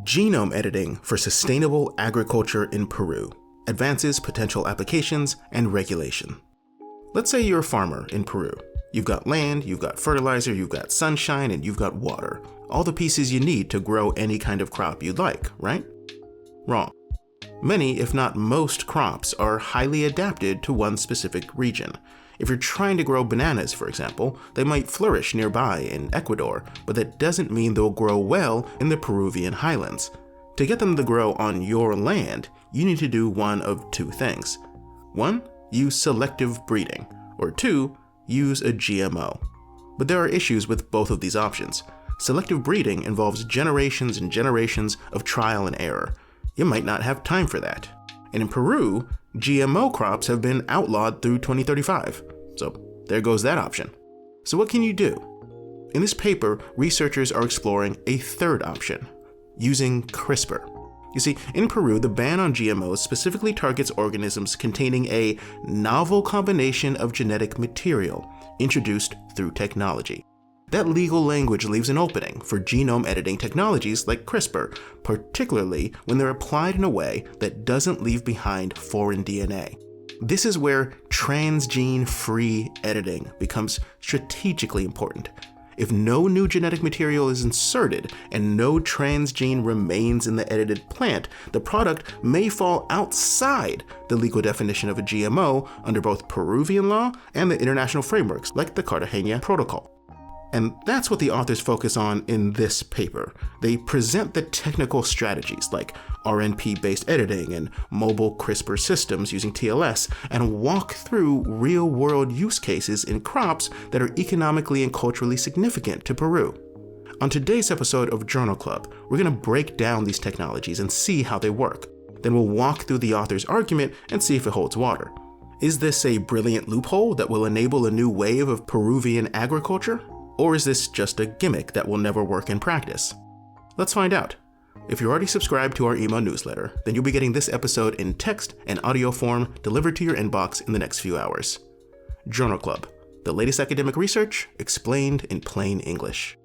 Genome editing for sustainable agriculture in Peru. Advances, potential applications, and regulation. Let's say you're a farmer in Peru. You've got land, you've got fertilizer, you've got sunshine, and you've got water. All the pieces you need to grow any kind of crop you'd like, right? Wrong. Many, if not most, crops are highly adapted to one specific region. If you're trying to grow bananas, for example, they might flourish nearby in Ecuador, but that doesn't mean they'll grow well in the Peruvian highlands. To get them to grow on your land, you need to do one of two things. 1. Use selective breeding, or 2. Use a GMO. But there are issues with both of these options. Selective breeding involves generations and generations of trial and error. You might not have time for that. And in Peru, GMO crops have been outlawed through 2035. So there goes that option. So what can you do? In this paper, researchers are exploring a third option, using CRISPR. You see, in Peru, the ban on GMOs specifically targets organisms containing a novel combination of genetic material introduced through technology. That legal language leaves an opening for genome editing technologies like CRISPR, particularly when they're applied in a way that doesn't leave behind foreign DNA. This is where transgene-free editing becomes strategically important. If no new genetic material is inserted and no transgene remains in the edited plant, the product may fall outside the legal definition of a GMO under both Peruvian law and the international frameworks like the Cartagena Protocol. And that's what the authors focus on in this paper. They present the technical strategies like RNP-based editing and mobile CRISPR systems using TLS and walk through real-world use cases in crops that are economically and culturally significant to Peru. On today's episode of Journal Club, we're going to break down these technologies and see how they work. Then we'll walk through the author's argument and see if it holds water. Is this a brilliant loophole that will enable a new wave of Peruvian agriculture? Or is this just a gimmick that will never work in practice? Let's find out. If you're already subscribed to our email newsletter, then you'll be getting this episode in text and audio form delivered to your inbox in the next few hours. Journal Club, the latest academic research explained in plain English.